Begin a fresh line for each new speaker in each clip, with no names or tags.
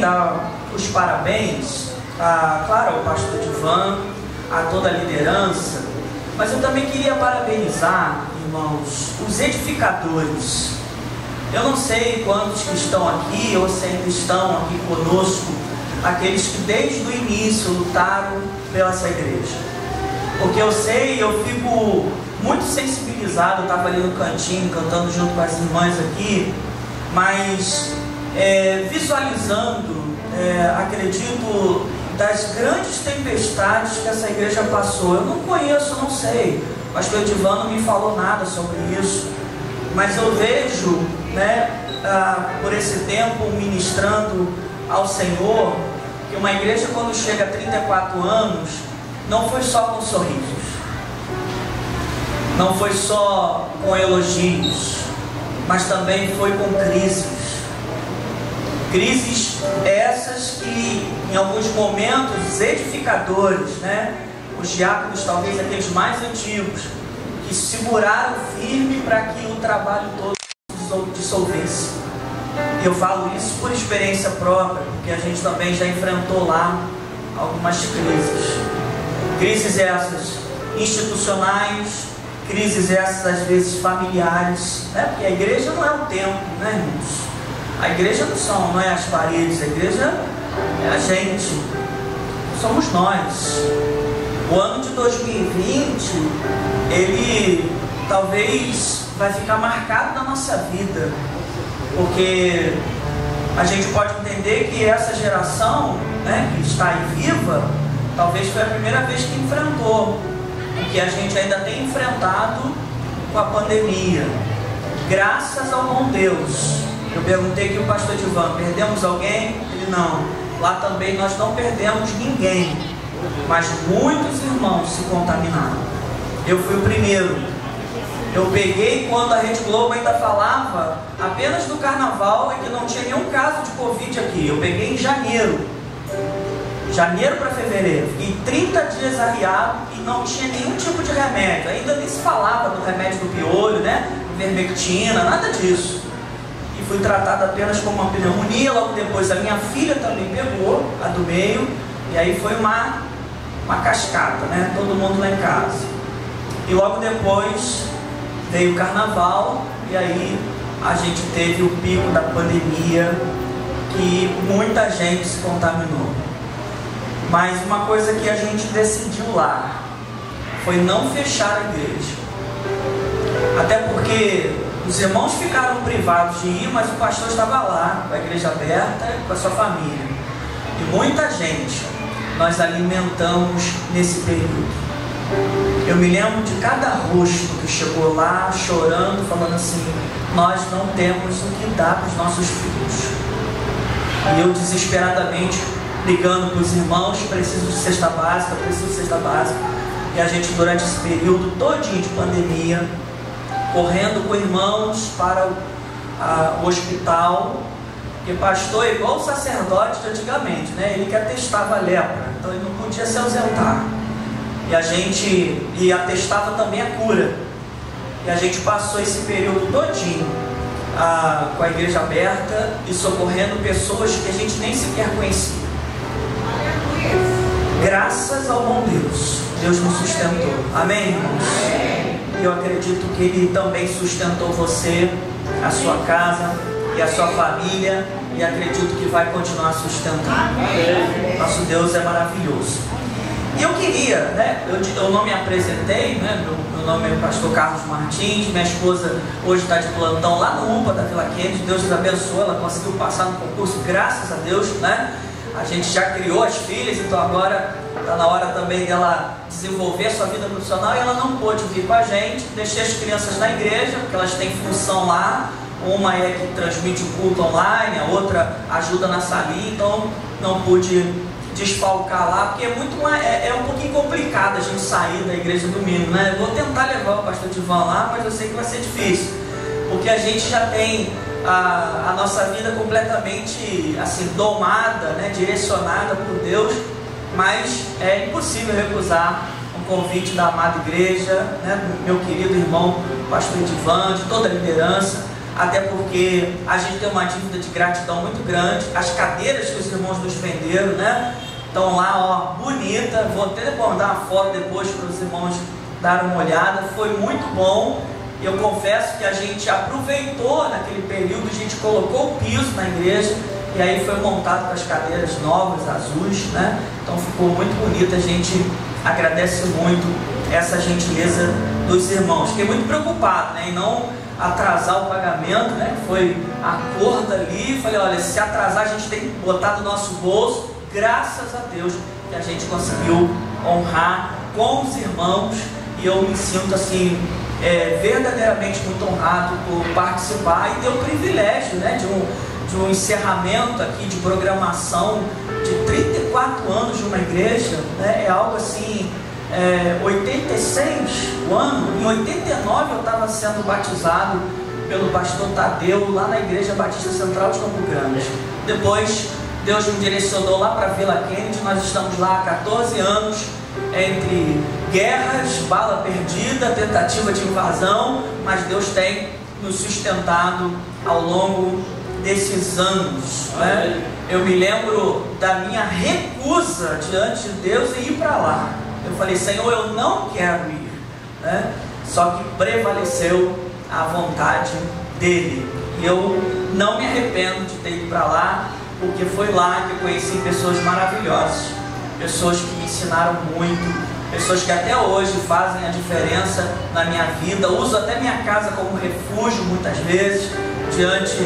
dar os parabéns, claro, ao pastor Edivan, a toda a liderança, mas eu também queria parabenizar, irmãos, os edificadores. Eu não sei quantos que estão aqui ou se ainda estão aqui conosco, aqueles que desde o início lutaram pela essa igreja. Porque eu sei, eu fico muito sensibilizado, eu estava ali no cantinho cantando junto com as irmãs aqui, mas visualizando, acredito, das grandes tempestades que essa igreja passou. Eu não conheço, não sei, o pastor Edivan não me falou nada sobre isso, mas eu vejo, por esse tempo ministrando ao Senhor, que uma igreja quando chega a 34 anos, não foi só com sorrisos, não foi só com elogios, mas também foi com crises. Crises essas que em alguns momentos os edificadores, os diáconos, talvez aqueles mais antigos, que seguraram firme para que o trabalho todo dissolvesse. E eu falo isso por experiência própria, porque a gente também já enfrentou lá algumas crises. Crises essas institucionais, crises essas às vezes familiares, porque a igreja não é o templo, irmãos? A igreja não é as paredes, a igreja é a gente, somos nós. O ano de 2020, ele talvez vai ficar marcado na nossa vida, porque a gente pode entender que essa geração, que está aí viva, talvez foi a primeira vez que enfrentou, e que a gente ainda tem enfrentado com a pandemia. Graças ao bom Deus. Eu perguntei aqui o pastor Edivan, perdemos alguém? Ele não. Lá também nós não perdemos ninguém, mas muitos irmãos se contaminaram. Eu fui o primeiro. Eu peguei quando a Rede Globo ainda falava apenas do carnaval e que não tinha nenhum caso de Covid aqui. Eu peguei em janeiro para fevereiro, fiquei 30 dias arriado e não tinha nenhum tipo de remédio. Ainda nem se falava do remédio do piolho, ivermectina, nada disso. E fui tratado apenas com uma pneumonia. Logo depois a minha filha também pegou, a do meio, e aí foi uma cascata, todo mundo lá em casa. E logo depois veio o carnaval, e aí a gente teve o pico da pandemia, que muita gente se contaminou. Mas uma coisa que a gente decidiu lá foi não fechar a igreja. Até porque os irmãos ficaram privados de ir, mas o pastor estava lá, com a igreja aberta, com a sua família. E muita gente nós alimentamos nesse período. Eu me lembro de cada rosto que chegou lá chorando, falando assim: nós não temos o que dar para os nossos filhos. E eu desesperadamente ligando para os irmãos: preciso de cesta básica, preciso de cesta básica. E a gente, durante esse período todinho de pandemia, correndo com irmãos para o hospital, porque pastor é igual o sacerdote de antigamente, ele que atestava a lepra, então ele não podia se ausentar. E a gente atestava também a cura. E a gente passou esse período todinho com a igreja aberta e socorrendo pessoas que a gente nem sequer conhecia. Graças ao bom Deus, Deus nos sustentou. Amém, irmãos? Eu acredito que Ele também sustentou você, a sua casa e a sua família, e acredito que vai continuar sustentando. Nosso Deus é maravilhoso. E eu queria, eu não me apresentei, meu nome é pastor Carlos Martins, minha esposa hoje está de plantão lá no UPA da Vila Kennedy. Deus nos abençoou, ela conseguiu passar no concurso, graças a Deus, A gente já criou as filhas, então agora está na hora também dela desenvolver a sua vida profissional, e ela não pôde vir com a gente. Deixei as crianças na igreja, porque elas têm função lá. Uma é que transmite o culto online, a outra ajuda na salinha, então não pude desfalcar lá, porque é um pouquinho complicado a gente sair da igreja domingo, Eu vou tentar levar o pastor Edivan lá, mas eu sei que vai ser difícil, porque a gente já tem a nossa vida completamente assim domada, direcionada por Deus, mas é impossível recusar um convite da amada igreja, do meu querido irmão pastor Edivan, de toda a liderança. até porque a gente tem uma dívida de gratidão muito grande. As cadeiras que os irmãos nos venderam, né? Estão lá, ó, bonita. Vou até mandar uma foto depois para os irmãos darem uma olhada. Foi muito bom. Eu confesso que a gente aproveitou naquele período, a gente colocou o piso na igreja e aí foi montado com as cadeiras novas, azuis, né? Então ficou muito bonito. A gente agradece muito essa gentileza dos irmãos. Fiquei muito preocupado, né, em não atrasar o pagamento, né? Foi acordo ali. Falei, olha, se atrasar a gente tem que botar do nosso bolso. Graças a Deus que a gente conseguiu honrar com os irmãos, e eu me sinto assim verdadeiramente muito honrado por participar e ter o privilégio, né, de um encerramento aqui de programação de 34 anos de uma igreja, né? É algo assim, 86 o ano, em 89 eu estava sendo batizado pelo pastor Tadeu lá na Igreja Batista Central de Campo Grande. Depois Deus me direcionou lá para a Vila Kennedy. Nós estamos lá há 14 anos, entre guerras, bala perdida, tentativa de invasão, mas Deus tem nos sustentado ao longo desses anos, né? Eu me lembro da minha recusa diante de Deus em ir para lá. Eu falei, Senhor, eu não quero ir, né? Só que prevaleceu a vontade dele, e eu não me arrependo de ter ido para lá, porque foi lá que eu conheci pessoas maravilhosas, pessoas que me ensinaram muito, pessoas que até hoje fazem a diferença na minha vida. Uso até minha casa como refúgio muitas vezes diante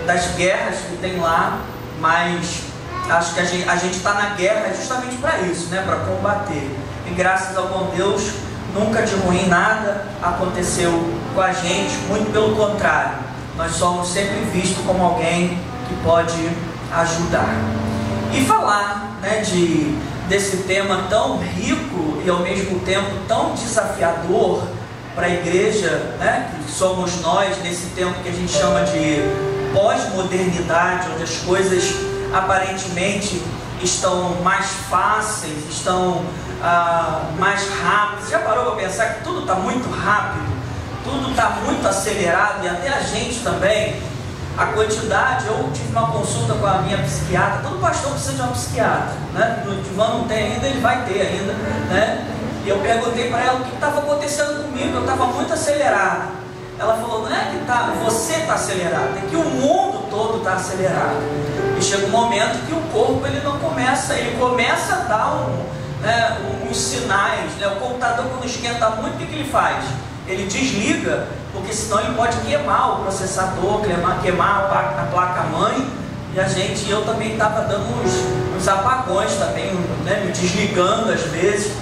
das guerras que tem lá, mas acho que a gente está na guerra justamente para isso, né? Para combater. E graças ao bom Deus, nunca de ruim nada aconteceu com a gente, muito pelo contrário, nós somos sempre vistos como alguém que pode ajudar. E falar, né, desse tema tão rico e ao mesmo tempo tão desafiador para a igreja, né, que somos nós nesse tempo que a gente chama de pós-modernidade, onde as coisas aparentemente estão mais fáceis, estão mais rápidas. Já parou para pensar que tudo está muito rápido, tudo está muito acelerado, e até a gente também, a quantidade. Eu tive uma consulta com a minha psiquiatra. Todo pastor precisa de uma psiquiatra, né? O Divan não tem ainda, ele vai ter ainda, né? E eu perguntei para ela o que estava acontecendo comigo. Eu estava muito acelerado. Ela falou, não é que você está acelerado, é que o mundo todo está acelerado. E chega um momento que o corpo ele começa a dar uns sinais, né? O computador, quando esquenta muito, o que ele faz? Ele desliga, porque senão ele pode queimar o processador, queimar a placa-mãe. E eu também estava dando uns apagões também, né, me desligando às vezes.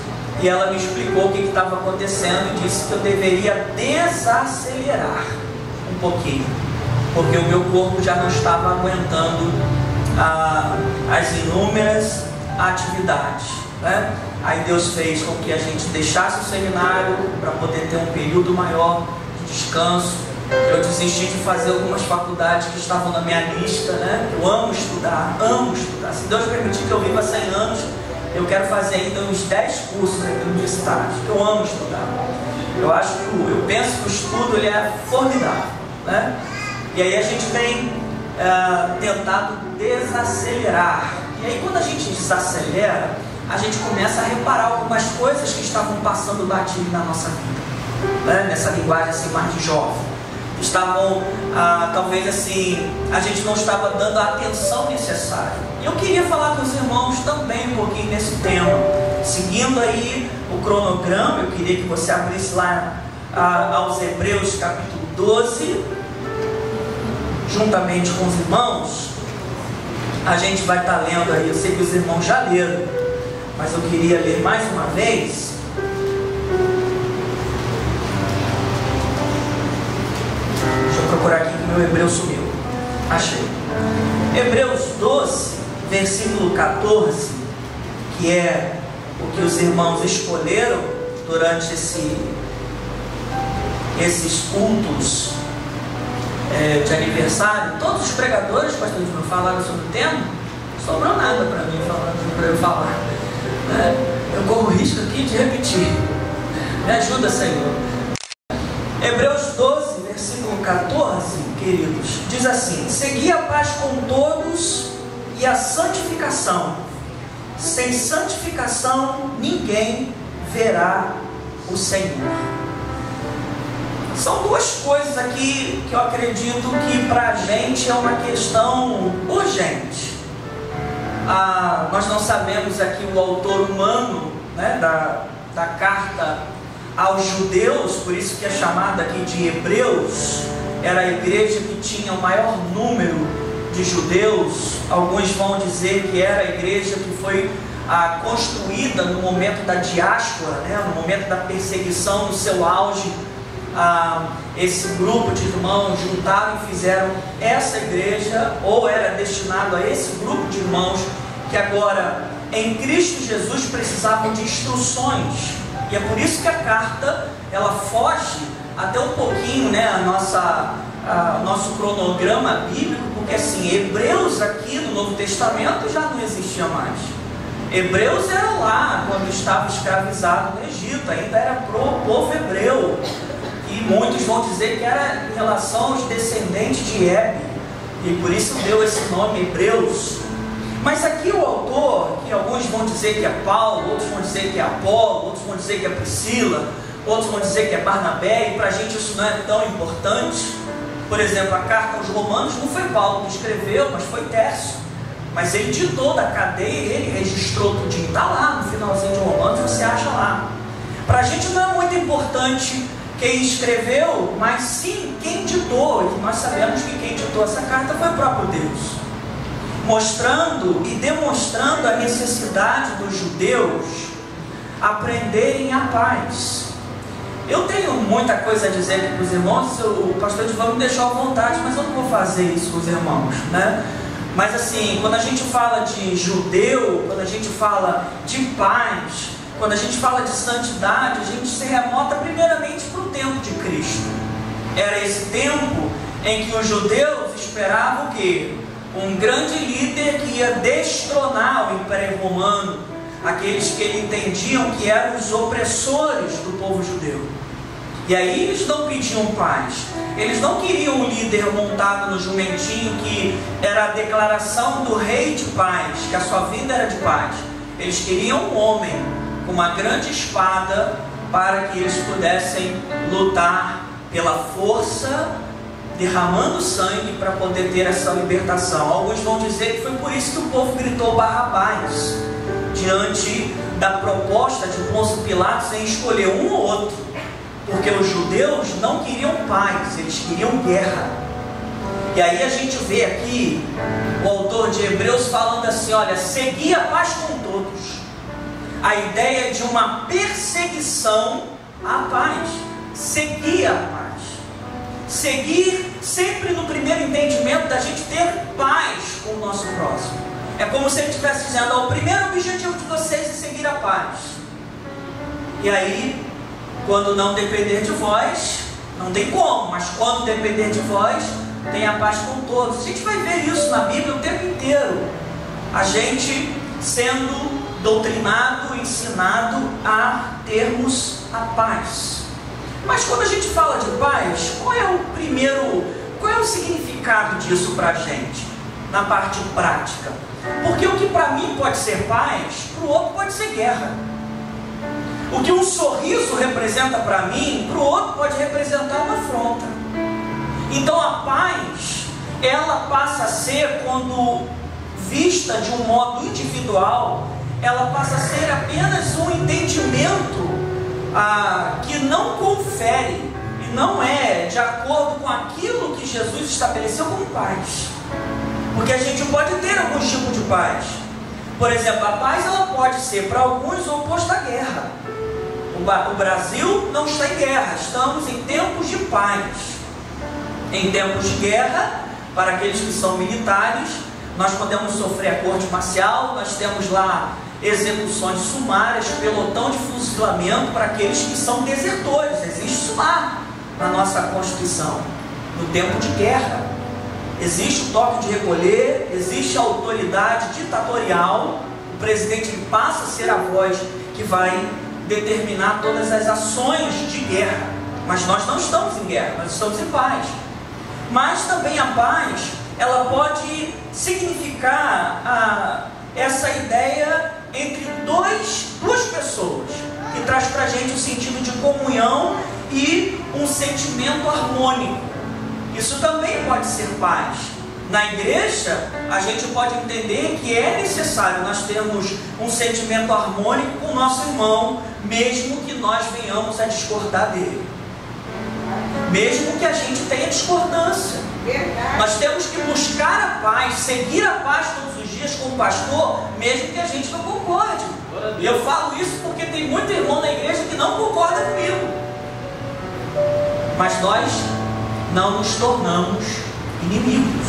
E ela me explicou o que estava acontecendo e disse que eu deveria desacelerar um pouquinho, porque o meu corpo já não estava aguentando as inúmeras atividades, né? Aí Deus fez com que a gente deixasse o seminário para poder ter um período maior de descanso. Eu desisti de fazer algumas faculdades que estavam na minha lista, né? Eu amo estudar, amo estudar. Se Deus permitir que eu viva 100 anos, eu quero fazer ainda uns 10 cursos universitários. Eu amo estudar. Eu penso que o estudo ele é formidável, né? E aí a gente tem tentado desacelerar. E aí quando a gente desacelera, a gente começa a reparar algumas coisas que estavam passando batido na nossa vida, né? Nessa linguagem assim mais de jovem. Talvez assim, a gente não estava dando a atenção necessária. E eu queria falar com os irmãos também um pouquinho nesse tema. Seguindo aí o cronograma, eu queria que você abrisse lá aos Hebreus capítulo 12, juntamente com os irmãos. A gente vai estar lendo aí, eu sei que os irmãos já leram, mas eu queria ler mais uma vez. Deixa eu procurar aqui que meu hebreu sumiu. Achei. Hebreus 12, versículo 14, que é o que os irmãos escolheram durante esses cultos de aniversário. Todos os pregadores, pastor, não falaram sobre o tema. Não sobrou nada para mim para eu falar. Eu corro o risco aqui de repetir. Me ajuda, Senhor. Hebreus 12, versículo 14, queridos, diz assim: segui a paz com todos e a santificação. Sem santificação ninguém verá o Senhor. São duas coisas aqui que eu acredito que para a gente é uma questão urgente. Nós não sabemos aqui o autor humano, né, da carta aos judeus, por isso que é chamada aqui de Hebreus. Era a igreja que tinha o maior número de judeus. Alguns vão dizer que era a igreja que foi construída no momento da diáspora, né, no momento da perseguição, no seu auge. Esse grupo de irmãos juntaram e fizeram essa igreja, ou era destinado a esse grupo de irmãos que agora em Cristo Jesus precisavam de instruções. E é por isso que a carta ela foge até um pouquinho, né, nosso cronograma bíblico, porque assim, Hebreus aqui no Novo Testamento já não existia mais. Hebreus era lá quando estava escravizado no Egito, ainda era pro povo hebreu. E muitos vão dizer que era em relação aos descendentes de Hebe, e por isso deu esse nome Hebreus. Mas aqui o autor, que alguns vão dizer que é Paulo, outros vão dizer que é Apolo, outros vão dizer que é Priscila, outros vão dizer que é Barnabé, e para a gente isso não é tão importante. Por exemplo, a carta aos Romanos não foi Paulo que escreveu, mas foi Tércio. Mas ele ditou da cadeia, ele registrou tudinho, está lá no finalzinho de Romanos, você acha lá. Para a gente não é muito importante quem escreveu, mas sim quem ditou. E nós sabemos que quem ditou essa carta foi o próprio Deus, mostrando e demonstrando a necessidade dos judeus aprenderem a paz. Eu tenho muita coisa a dizer aqui para os irmãos, o pastor Edvaldo me deixou à vontade, mas eu não vou fazer isso com os irmãos, né? Mas assim, quando a gente fala de judeu, quando a gente fala de paz, quando a gente fala de santidade, a gente se remota primeiramente para o tempo de Cristo. Era esse tempo em que os judeus esperavam o quê? Um grande líder que ia destronar o Império Romano, aqueles que ele entendiam que eram os opressores do povo judeu. E aí eles não pediam paz, eles não queriam um líder montado no jumentinho que era a declaração do rei de paz, que a sua vida era de paz. Eles queriam um homem com uma grande espada para que eles pudessem lutar pela força, derramando sangue para poder ter essa libertação. Alguns vão dizer que foi por isso que o povo gritou Barrabás diante da proposta de Pôncio Pilatos em escolher um ou outro, porque os judeus não queriam paz, eles queriam guerra. E aí a gente vê aqui o autor de Hebreus falando assim: olha, segui a paz com todos. A ideia de uma perseguição à paz. Seguir a paz. Seguir sempre no primeiro entendimento da gente ter paz com o nosso próximo. É como se ele estivesse dizendo: o primeiro objetivo de vocês é seguir a paz. E aí, quando não depender de vós, não tem como, mas quando depender de vós, tem a paz com todos. A gente vai ver isso na Bíblia o tempo inteiro. A gente sendo doutrinado, ensinado a termos a paz. Mas quando a gente fala de paz, qual é o significado disso para a gente, na parte prática? Porque o que para mim pode ser paz, para o outro pode ser guerra. O que um sorriso representa para mim, para o outro pode representar uma afronta. Então a paz, ela passa a ser, quando vista de um modo individual, ela passa a ser apenas um entendimento que não confere e não é de acordo com aquilo que Jesus estabeleceu como paz. Porque a gente pode ter algum tipo de paz. Por exemplo, a paz ela pode ser para alguns o oposto à guerra. O Brasil não está em guerra, estamos em tempos de paz. Em tempos de guerra, para aqueles que são militares, nós podemos sofrer a corte marcial, nós temos lá execuções sumárias, pelotão de fuzilamento para aqueles que são desertores. Existe isso lá na nossa Constituição. No tempo de guerra existe o toque de recolher, existe a autoridade ditatorial. O presidente ele passa a ser a voz que vai determinar todas as ações de guerra. Mas nós não estamos em guerra, nós estamos em paz. Mas também a paz, ela pode significar essa ideia entre duas pessoas, que traz para a gente um sentido de comunhão e um sentimento harmônico. Isso também pode ser paz. Na igreja, a gente pode entender que é necessário nós termos um sentimento harmônico com o nosso irmão, mesmo que nós venhamos a discordar dele. Mesmo que a gente tenha discordância. Nós temos que buscar a paz, seguir a paz todos os dias com o pastor, mesmo que a gente não concorde. E eu falo isso porque tem muito irmão na igreja que não concorda comigo. Mas nós não nos tornamos inimigos.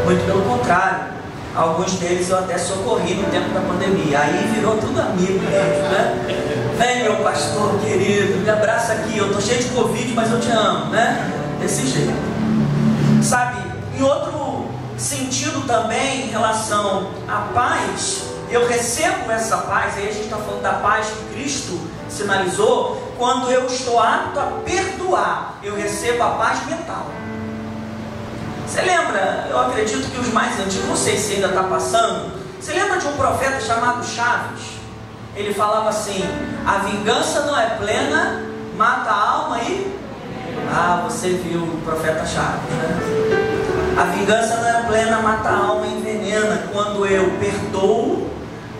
Muito pelo contrário. Alguns deles eu até socorri no tempo da pandemia. Aí virou tudo amigo mesmo, né? Vem, meu pastor querido, me abraça aqui. Eu estou cheio de Covid, mas eu te amo, né? Desse jeito. Sabe, em outro sentido também, em relação à paz, eu recebo essa paz. Aí a gente está falando da paz que Cristo sinalizou. Quando eu estou apto a perdoar, eu recebo a paz mental. Você lembra, eu acredito que os mais antigos, não sei se ainda está passando, você lembra de um profeta chamado Chaves? Ele falava assim: a vingança não é plena, mata a alma e... você viu o profeta Chaves, né? A vingança não é plena, mata a alma e envenena. Quando eu perdoo,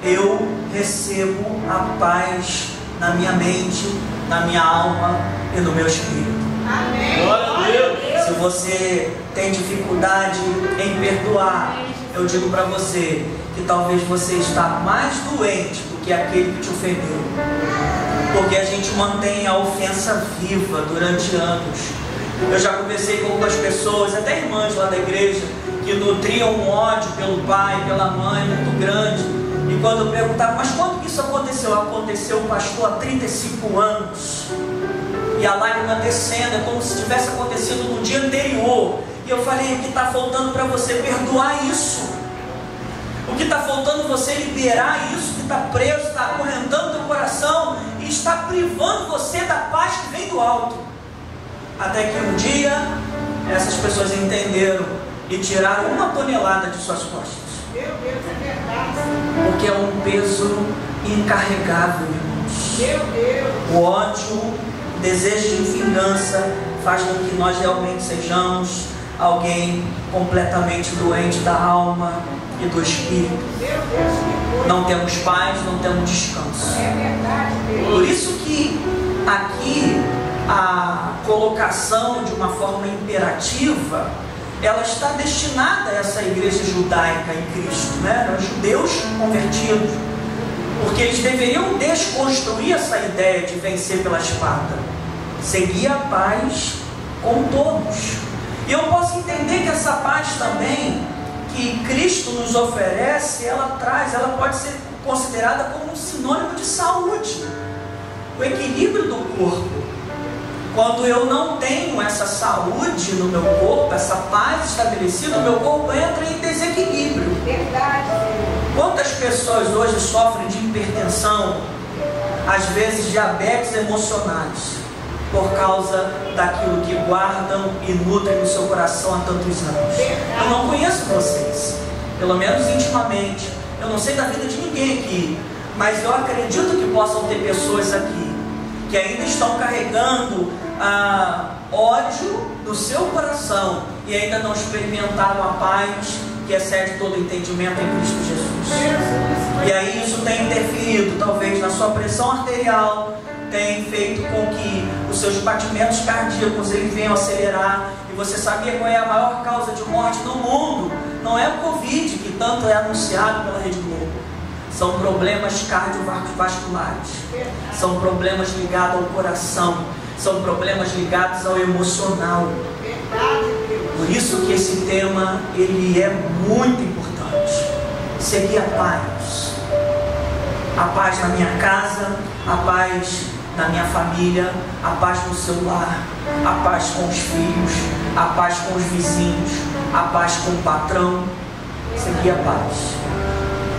eu recebo a paz na minha mente, na minha alma e no meu espírito. Amém. Glória a Deus. Se você tem dificuldade em perdoar, eu digo para você que talvez você está mais doente do que aquele que te ofendeu, porque a gente mantém a ofensa viva durante anos. Eu já conversei com algumas pessoas, até irmãs lá da igreja, que nutriam um ódio pelo pai, pela mãe muito grande. E quando eu perguntava, mas quando que isso aconteceu? Aconteceu, pastor, há 35 anos. E a lágrima descendo, é como se tivesse acontecido no dia anterior. E eu falei, o que está faltando para você perdoar isso? O que está faltando você liberar isso que está preso, está acorrentando teu coração e está privando você da paz que vem do alto. Até que um dia, essas pessoas entenderam e tiraram 1 tonelada de suas costas. Meu Deus, é verdade. Porque é um peso incarregável, irmãos. Meu Deus. O ódio, o desejo de vingança faz com que nós realmente sejamos alguém completamente doente da alma e do espírito. Não temos paz, não temos descanso. É verdade. Por isso que aqui a colocação de uma forma imperativa, ela está destinada a essa igreja judaica em Cristo, né? Os judeus convertidos, porque eles deveriam desconstruir essa ideia de vencer pela espada, seguir a paz com todos. E eu posso entender que essa paz também que Cristo nos oferece, ela pode ser considerada como um sinônimo de saúde, o equilíbrio do corpo. Quando eu não tenho essa saúde no meu corpo, essa paz estabelecida, o meu corpo entra em desequilíbrio. Verdade. Quantas pessoas hoje sofrem de hipertensão, às vezes diabetes emocionais, por causa daquilo que guardam e nutrem no seu coração há tantos anos? Eu não conheço vocês, pelo menos intimamente. Eu não sei da vida de ninguém aqui, mas eu acredito que possam ter pessoas aqui que ainda estão carregando ódio no seu coração e ainda não experimentaram a paz que excede todo entendimento em Cristo Jesus. E aí isso tem interferido talvez na sua pressão arterial, tem feito com que os seus batimentos cardíacos eles venham acelerar. E você sabia qual é a maior causa de morte no mundo? Não é o Covid, que tanto é anunciado pela Rede Globo. São problemas cardiovasculares, são problemas ligados ao coração, são problemas ligados ao emocional. Por isso que esse tema ele é muito importante. Seguir a paz na minha casa, a paz na minha família, a paz no seu lar, a paz com os filhos, a paz com os vizinhos, a paz com o patrão. Seguir a paz.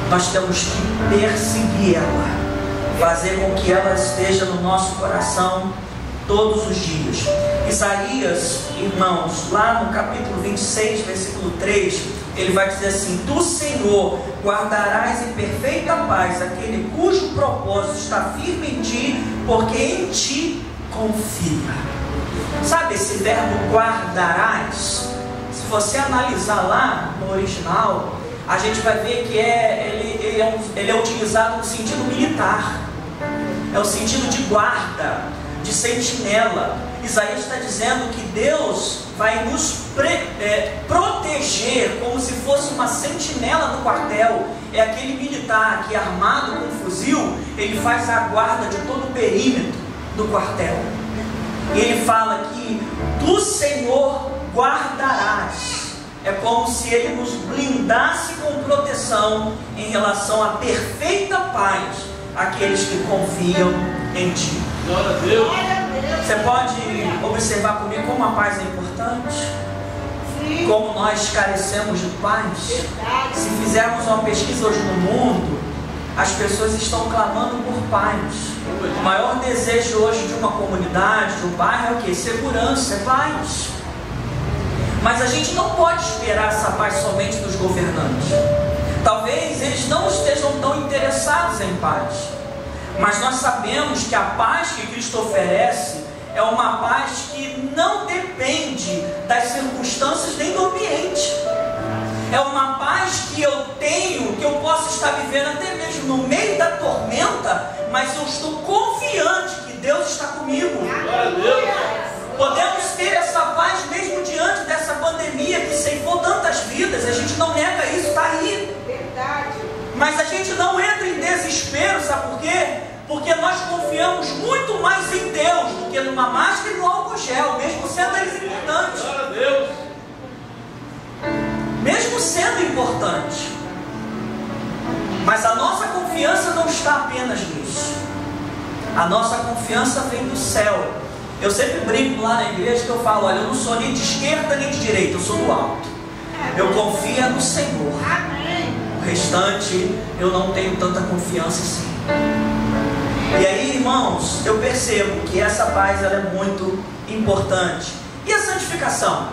Nós temos que perseguir ela, fazer com que ela esteja no nosso coração todos os dias. Isaías, irmãos, lá no capítulo 26, versículo 3, ele vai dizer assim: Tu, Senhor, guardarás em perfeita paz aquele cujo propósito está firme em ti, porque em ti confia. Sabe esse verbo guardarás? Se você analisar lá no original, a gente vai ver que ele é utilizado no sentido militar. É o sentido de guarda, de sentinela. Isaías está dizendo que Deus vai nos proteger como se fosse uma sentinela do quartel. É aquele militar que, armado com um fuzil, ele faz a guarda de todo o perímetro do quartel. E ele fala que do Senhor guardarás. É como se ele nos blindasse com proteção em relação à perfeita paz aqueles que confiam em ti.
Glória a Deus.
Você pode observar comigo como a paz é importante? Como nós carecemos de paz? Se fizermos uma pesquisa hoje no mundo, as pessoas estão clamando por paz. O maior desejo hoje de uma comunidade, de um bairro, é o quê? Segurança, é paz. Mas a gente não pode esperar essa paz somente dos governantes. Talvez eles não estejam tão interessados em paz, mas nós sabemos que a paz que Cristo oferece é uma paz que não depende das circunstâncias nem do ambiente. É uma paz que eu tenho, que eu posso estar vivendo até mesmo no meio da tormenta, mas eu estou confiante que Deus está comigo.
Glória a Deus.
Podemos ter essa paz mesmo diante dessa pandemia que ceifou tantas vidas. A gente não nega isso, está aí.
Verdade.
Mas a gente não entra em desespero, sabe por quê? Porque nós confiamos muito mais em Deus do que numa máscara e no álcool gel, mesmo sendo eles importantes.
Glória a Deus.
Mesmo sendo importante. Mas a nossa confiança não está apenas nisso. A nossa confiança vem do céu. Eu sempre brinco lá na igreja que eu falo: olha, eu não sou nem de esquerda nem de direita, eu sou do alto. Eu confio no Senhor.
Amém.
O restante eu não tenho tanta confiança assim. E aí, irmãos, eu percebo que essa paz ela é muito importante. E a santificação?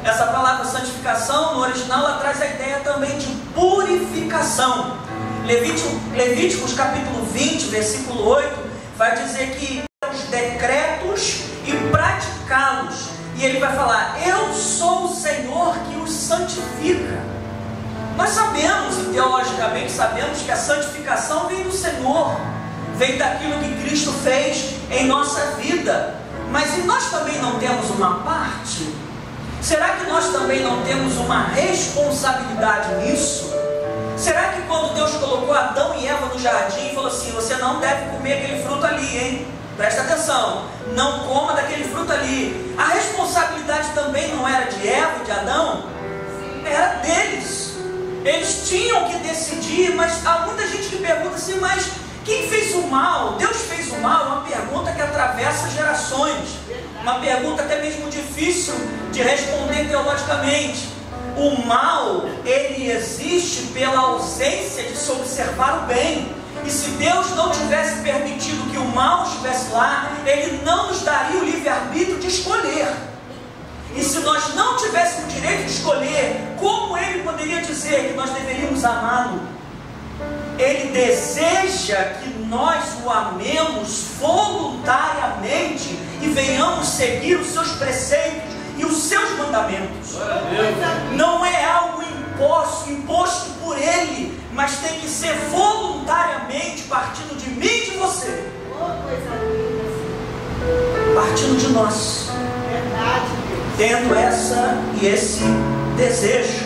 Essa palavra santificação no original ela traz a ideia também de purificação. Levíticos capítulo 20, versículo 8 vai dizer que os decretos e praticá-los. E ele vai falar: eu sou o Senhor que os santifica. Nós sabemos, e teologicamente sabemos, que a santificação vem do Senhor, vem daquilo que Cristo fez em nossa vida. Mas e nós também não temos uma parte? Será que nós também não temos uma responsabilidade nisso? Será que quando Deus colocou Adão e Eva no jardim e falou assim: você não deve comer aquele fruto ali, hein? Presta atenção, não coma daquele fruto ali. A responsabilidade também não era de Eva e de Adão? Era deles. Eles tinham que decidir, mas há muita gente que pergunta assim: mas quem fez o mal? Deus fez o mal? Uma pergunta que atravessa gerações. Uma pergunta até mesmo difícil de responder teologicamente. O mal, ele existe pela ausência de se observar o bem. E se Deus não tivesse permitido que o mal estivesse lá, Ele não nos daria o livre-arbítrio de escolher. E se nós não tivéssemos o direito de escolher, como Ele poderia dizer que nós deveríamos amá-lo? Ele deseja que nós o amemos voluntariamente e venhamos seguir os seus preceitos e os seus mandamentos.
Glória a Deus.
Não é algo imposto por Ele, mas tem que ser voluntariamente, partindo de mim e de você.
Oh, coisa linda.
Partindo de nós.
Verdade, Deus.
Tendo essa e esse desejo.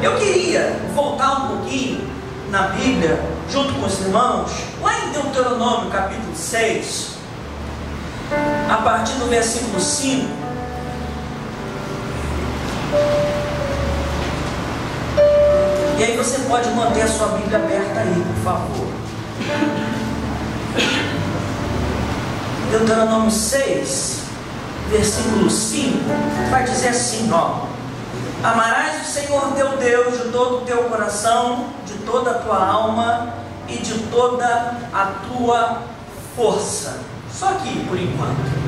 Eu queria voltar um pouquinho na Bíblia, junto com os irmãos, lá em Deuteronômio capítulo 6, a partir do versículo 5. E aí você pode manter a sua Bíblia aberta aí, por favor. Deuteronômio 6, versículo 5, vai dizer assim, ó: amarás o Senhor teu Deus de todo o teu coração, de toda a tua alma e de toda a tua força. Só aqui, por enquanto.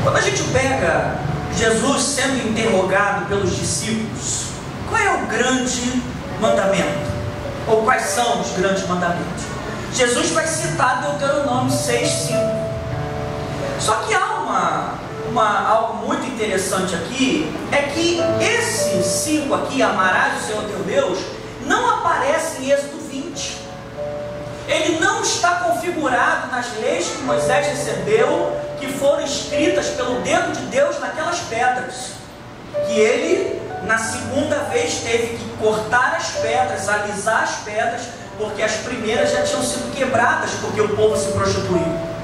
Quando a gente pega Jesus sendo interrogado pelos discípulos, qual é o grande mandamento? Ou quais são os grandes mandamentos? Jesus vai citar Deuteronômio 6:5. Só que há algo muito interessante aqui, é que esses 5 aqui, amarás o Senhor teu Deus, não aparece em Êxodo 20. Ele não está configurado nas leis que Moisés recebeu, que foram escritas pelo dedo de Deus naquelas pedras, que ele, na segunda vez, teve que cortar as pedras, alisar as pedras, porque as primeiras já tinham sido quebradas, porque o povo se prostituiu.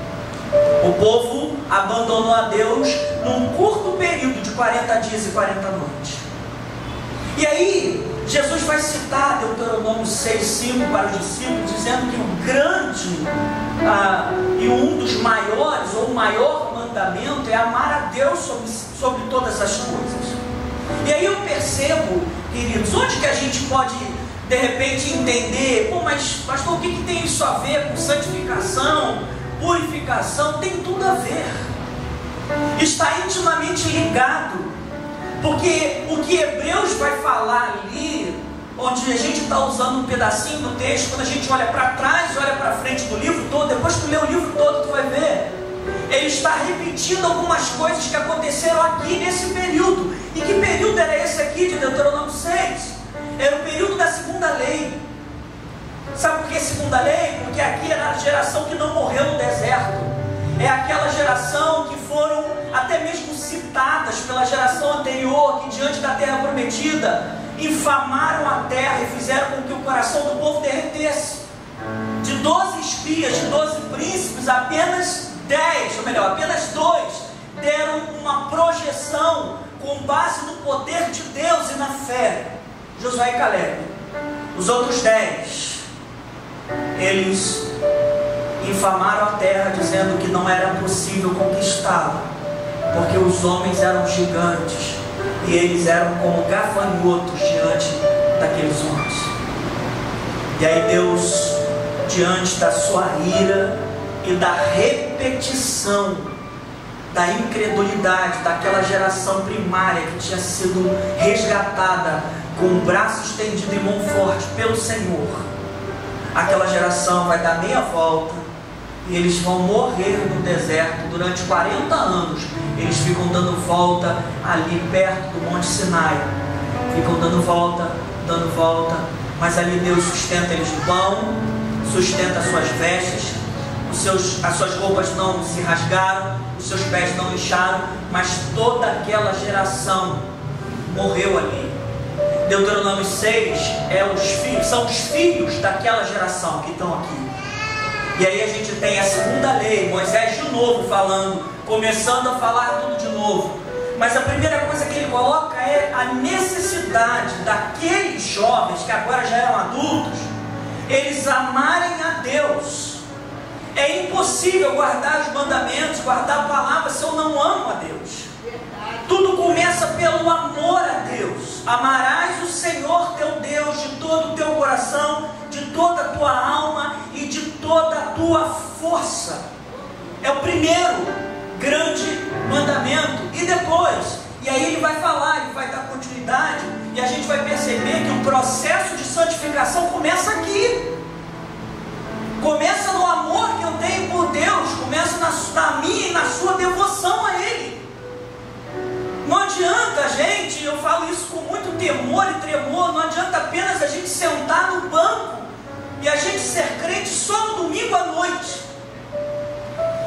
O povo abandonou a Deus num curto período de 40 dias e 40 noites. E aí, Jesus vai citar Deuteronômio 6:5 para os discípulos, dizendo que o grande e um dos maiores, ou o maior mandamento, é amar a Deus sobre todas as coisas. E aí eu percebo, queridos, onde que a gente pode, de repente, entender, pô, mas pastor, o que tem isso a ver com santificação, purificação? Tem tudo a ver, está intimamente ligado, porque o que Hebreus vai falar ali, onde a gente está usando um pedacinho do texto, quando a gente olha para trás e olha para frente do livro todo, depois que tu lê o livro todo, tu vai ver, ele está repetindo algumas coisas que aconteceram aqui nesse período. E que período era esse aqui de Deuteronômio 6? Era o período da segunda lei. Sabe por que segunda lei? Porque aqui era a geração que não morreu no deserto. É aquela geração que foram até mesmo citadas pela geração anterior, que diante da terra prometida, infamaram a terra e fizeram com que o coração do povo derretesse. De 12 espias, de 12 príncipes, apenas 10, ou melhor, apenas 2 deram uma projeção com base no poder de Deus e na fé: Josué e Caleb. Os outros 10, eles infamaram a terra, dizendo que não era possível conquistá-la, porque os homens eram gigantes e eles eram como gafanhotos diante daqueles homens. E aí Deus, diante da sua ira e da repetição da incredulidade daquela geração primária que tinha sido resgatada com o braço estendido e mão forte pelo Senhor, aquela geração vai dar meia volta e eles vão morrer no deserto durante 40 anos. Eles ficam dando volta ali perto do Monte Sinai, ficam dando volta, mas ali Deus sustenta eles de pão, sustenta as suas vestes, as suas roupas não se rasgaram, os seus pés não incharam, mas toda aquela geração morreu ali. Deuteronômio 6 são os filhos daquela geração que estão aqui. E aí a gente tem a segunda lei, Moisés de novo falando, começando a falar tudo de novo. Mas a primeira coisa que ele coloca é a necessidade daqueles jovens que agora já eram adultos, eles amarem a Deus. É impossível guardar os mandamentos, guardar a palavra, se eu não amo a Deus. Tudo começa pelo amor a Deus. Amarás o Senhor teu Deus de todo o teu coração, de toda a tua alma e de toda a tua força. É o primeiro grande mandamento. E depois, e aí ele vai falar, ele vai dar continuidade, e a gente vai perceber que o processo de santificação começa aqui. Começa no amor que eu tenho por Deus, começa na minha e na sua devoção a Ele. Não adianta a gente, eu falo isso com muito temor e tremor, não adianta apenas a gente sentar no banco e a gente ser crente só no domingo à noite.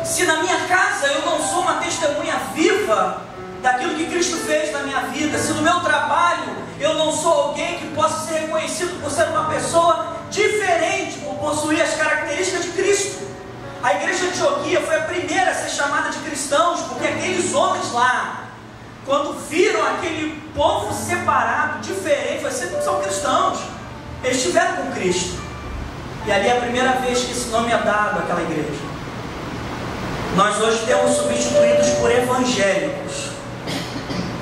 Se na minha casa eu não sou uma testemunha viva daquilo que Cristo fez na minha vida, se no meu trabalho eu não sou alguém que possa ser reconhecido por ser uma pessoa diferente, por possuir as características de Cristo. A igreja de Antioquia foi a primeira a ser chamada de cristãos, porque aqueles homens lá, quando viram aquele povo separado, diferente, são cristãos, eles estiveram com Cristo. E ali é a primeira vez que esse nome é dado àquela igreja. Nós hoje temos substituídos por evangélicos.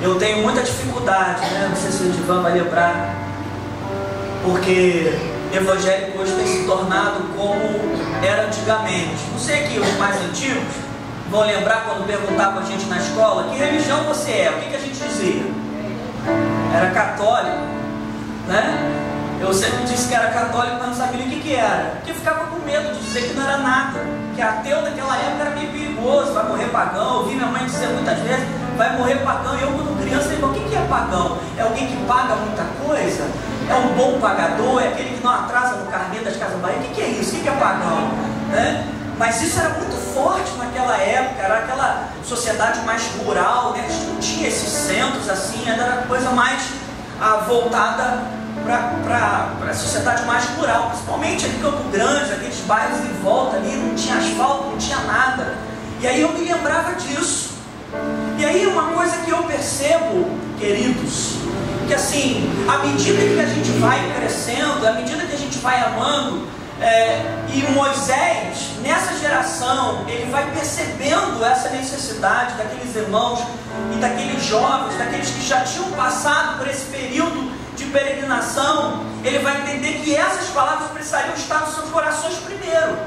Eu tenho muita dificuldade, não sei se o Edivan vai lembrar, porque evangélico hoje tem se tornado como era antigamente. Não sei aqui, os mais antigos, vão lembrar quando perguntavam a gente na escola, que religião você é? O que a gente dizia? Era católico, né? Eu sempre disse que era católico, mas não sabia o que era. Porque ficava com medo de dizer que não era nada. Que ateu naquela época era meio perigoso, vai morrer pagão. Eu ouvi minha mãe dizer muitas vezes, vai morrer pagão. E eu, quando criança, falei, o que é pagão? É alguém que paga muita coisa? É um bom pagador? É aquele que não atrasa no carnê das Casas Bahia? O que é isso? O que é pagão? Né? Mas isso era muito forte naquela época, era aquela sociedade mais rural, né? Não tinha esses centros assim, era coisa mais voltada para a sociedade mais rural, principalmente aqui em Campo Grande, aqueles bairros em volta ali, não tinha asfalto, não tinha nada. E aí eu me lembrava disso. E aí uma coisa que eu percebo, queridos, que assim, à medida que a gente vai crescendo, à medida que a gente vai amando, e Moisés, nessa geração, ele vai percebendo essa necessidade daqueles irmãos e daqueles jovens, daqueles que já tinham passado por esse período de peregrinação. Ele vai entender que essas palavras precisariam estar nos seus corações primeiro.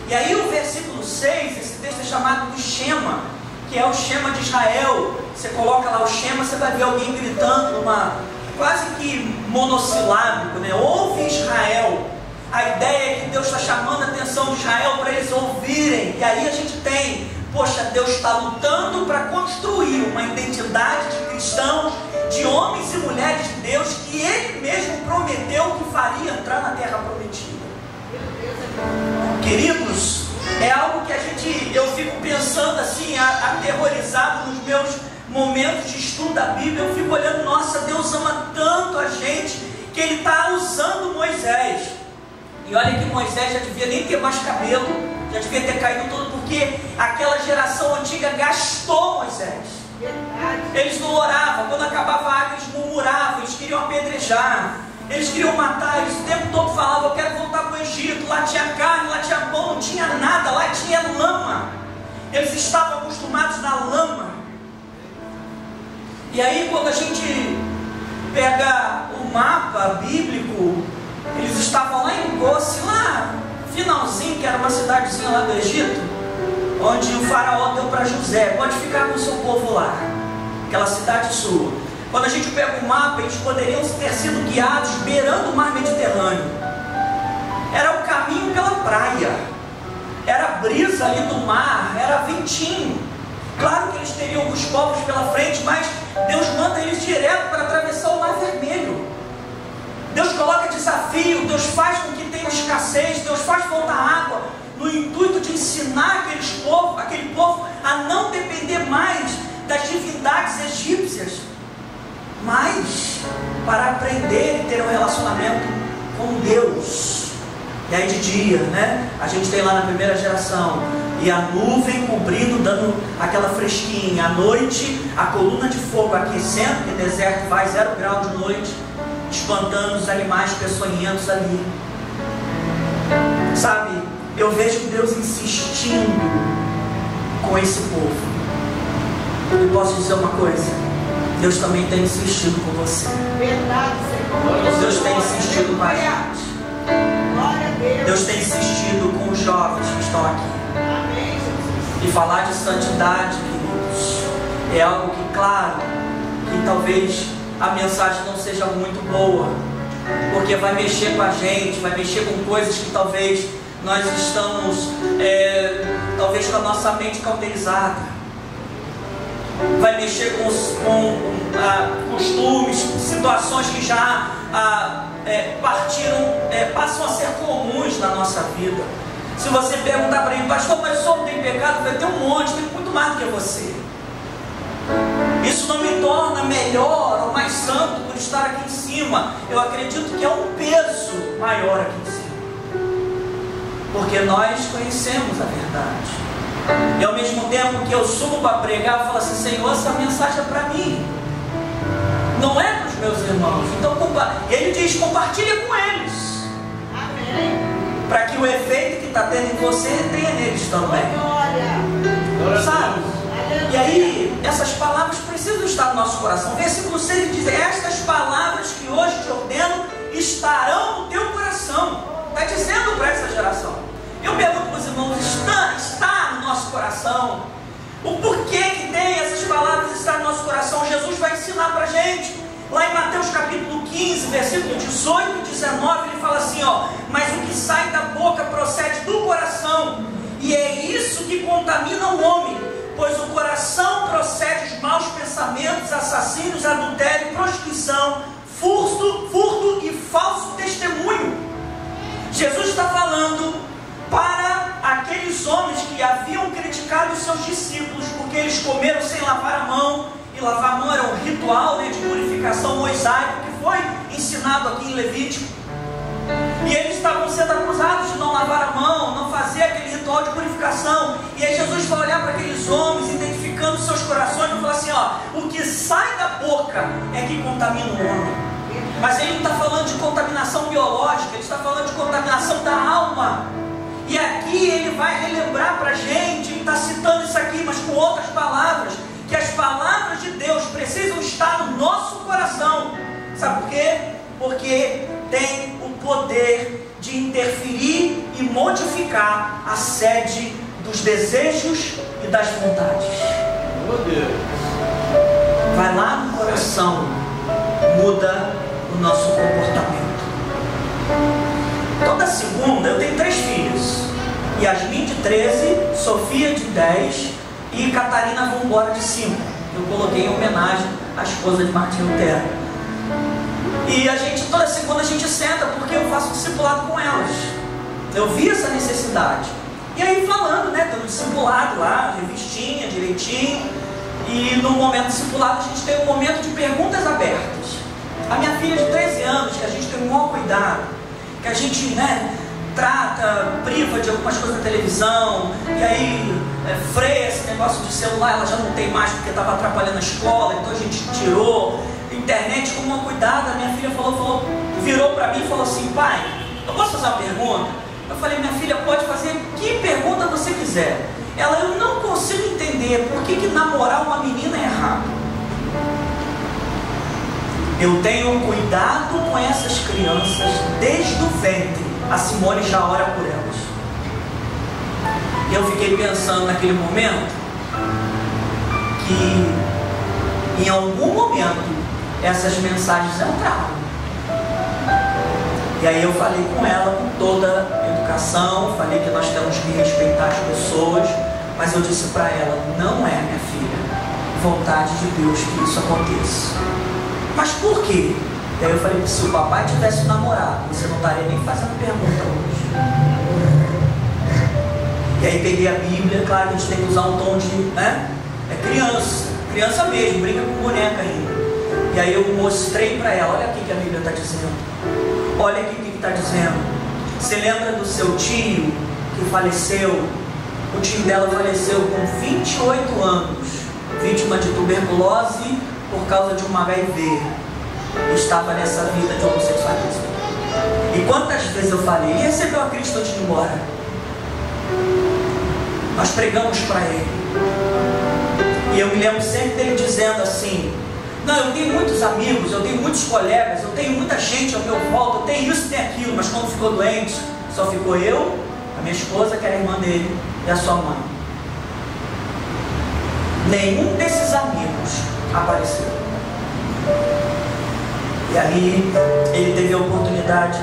E aí o versículo 6, esse texto é chamado de Shema, que é o Shema de Israel. Você coloca lá o Shema, você vai ver alguém gritando numa, quase que monossilábico, né? Ouve Israel. A ideia é que Deus está chamando a atenção de Israel para eles ouvirem. E aí a gente tem, poxa, Deus está lutando para construir uma identidade de cristãos, de homens e mulheres de Deus, que Ele mesmo prometeu que faria entrar na terra prometida. Queridos, é algo que eu fico pensando assim, aterrorizado nos meus momentos de estudo da Bíblia. Eu fico olhando, nossa, Deus ama tanto a gente, que Ele está usando Moisés. E olha que Moisés já devia nem ter mais cabelo, já devia ter caído todo, porque aquela geração antiga gastou Moisés. Eles não oravam, quando acabava a água eles murmuravam, eles queriam apedrejar, eles queriam matar, eles o tempo todo falavam, eu quero voltar para o Egito, lá tinha carne, lá tinha pão, não tinha nada, lá tinha lama. Eles estavam acostumados na lama. E aí quando a gente pega o mapa bíblico, eles estavam lá em Gosse, lá finalzinho, que era uma cidadezinha lá do Egito, onde o faraó deu para José, pode ficar com o seu povo lá, aquela cidade sua. Quando a gente pega o mapa, eles poderiam ter sido guiados beirando o mar Mediterrâneo. Era o caminho pela praia, era a brisa ali do mar, era ventinho. Claro que eles teriam alguns povos pela frente, mas Deus manda eles direto para atravessar o mar Vermelho. Deus coloca desafio, Deus faz com que tenha escassez, Deus faz faltar água, no intuito de ensinar aquele povo a não depender mais das divindades egípcias, mas para aprender e ter um relacionamento com Deus. E aí de dia, né? A gente tem lá na primeira geração, e a nuvem cobrindo, dando aquela fresquinha. À noite, a coluna de fogo aquecendo, porque deserto vai 0 grau de noite, espantando os animais peçonhentos ali. Sabe, eu vejo Deus insistindo com esse povo. E posso dizer uma coisa, Deus também tem insistido com você.
Verdade, Senhor.
Deus tem insistido com a gente.
Glória a Deus.
Deus tem insistido com os jovens que estão aqui.
Amém, Jesus.
E falar de santidade, queridos, é algo que, claro, que talvez a mensagem não seja muito boa, porque vai mexer com a gente, vai mexer com coisas que talvez nós estamos, talvez com a nossa mente cauterizada, vai mexer com costumes, situações que já passam a ser comuns na nossa vida. Se você perguntar para mim, pastor, mas o senhor não tem pecado? Vai ter um monte, tem muito mais do que você. Isso não me torna melhor ou mais santo por estar aqui em cima. Eu acredito que é um peso maior aqui em cima, porque nós conhecemos a verdade. E ao mesmo tempo que eu subo para pregar, eu falo assim, Senhor, essa mensagem é para mim, não é para os meus irmãos. Então Ele diz, compartilha com eles.
Amém.
Para que o efeito que está tendo em você tenha neles também.
Glória.
Sabe? E aí, essas palavras precisam estar no nosso coração. Versículo 6 diz, estas palavras que hoje te ordeno estarão no teu coração. Está dizendo para essa geração. Eu pergunto para os irmãos, está no nosso coração ensinar para a gente. Lá em Mateus capítulo 15, versículo 18 e 19, ele fala assim, ó: mas o que sai da boca procede do coração, e é isso que contamina o homem, pois o coração procede os maus pensamentos, assassínios, adultério, prostituição, furto e falso testemunho. Jesus está falando para aqueles homens que haviam criticado os seus discípulos, porque eles comeram sem lavar a mão, e lavar a mão era um ritual, né, de purificação mosaico, que foi ensinado aqui em Levítico, e eles estavam sendo acusados de não lavar a mão, não fazer aquele ritual de purificação. E aí Jesus vai olhar para aqueles homens, identificando seus corações, e vai falar assim, ó: o que sai da boca é que contamina o homem. Mas ele não está falando de contaminação biológica, ele está falando de contaminação da alma. E aqui ele vai relembrar para a gente, ele está citando isso aqui, mas com outras palavras, que as palavras de Deus precisam estar no nosso coração. Sabe por quê? Porque tem o poder de interferir e modificar a sede dos desejos e das vontades.
Meu Deus.
Vai lá no coração, muda o nosso comportamento. Toda segunda eu tenho 3 filhos: Yasmin de 13, Sofia de 10 e Catarina Vambora de 5. Eu coloquei em homenagem à esposa de Martim Lutero. E toda segunda a gente senta, porque eu faço discipulado com elas. Eu vi essa necessidade. E aí falando, né, dando discipulado lá, revistinha, direitinho. E no momento discipulado a gente tem um momento de perguntas abertas. A minha filha de 13 anos, que a gente tem o maior cuidado, que a gente, né, trata, priva de algumas coisas na televisão, e aí freia esse negócio de celular, ela já não tem mais porque estava atrapalhando a escola, então a gente tirou. Internet com uma cuidada. A minha filha virou para mim e falou assim: pai, eu posso fazer uma pergunta? Eu falei: minha filha, pode fazer que pergunta você quiser. Ela: eu não consigo entender por que namorar uma menina é errado. Eu tenho cuidado com essas crianças desde o ventre. A Simone já ora por elas. E eu fiquei pensando naquele momento que em algum momento essas mensagens entraram. E aí eu falei com ela com toda educação, falei que nós temos que respeitar as pessoas, mas eu disse para ela: não é, minha filha, vontade de Deus que isso aconteça. Mas por quê? E aí eu falei que se o papai tivesse namorado, você não estaria nem fazendo pergunta hoje. E aí peguei a Bíblia, claro que a gente tem que usar um tom de, né? É criança mesmo, brinca com boneca ainda. E aí eu mostrei para ela: olha aqui que a Bíblia está dizendo. Olha aqui o que está dizendo. Você lembra do seu tio que faleceu? O tio dela faleceu com 28 anos, vítima de tuberculose por causa de um HIV. Estava nessa vida de homossexualismo. E quantas vezes eu falei: ele recebeu a Cristo antes de ir embora. Nós pregamos para ele. E eu me lembro sempre dele dizendo assim: não, eu tenho muitos amigos, eu tenho muitos colegas, eu tenho muita gente ao meu volta, eu tenho isso e tem aquilo, mas quando ficou doente, só ficou eu, a minha esposa, que era a irmã dele, e a sua mãe. Nenhum desses amigos apareceu. E aí ele teve a oportunidade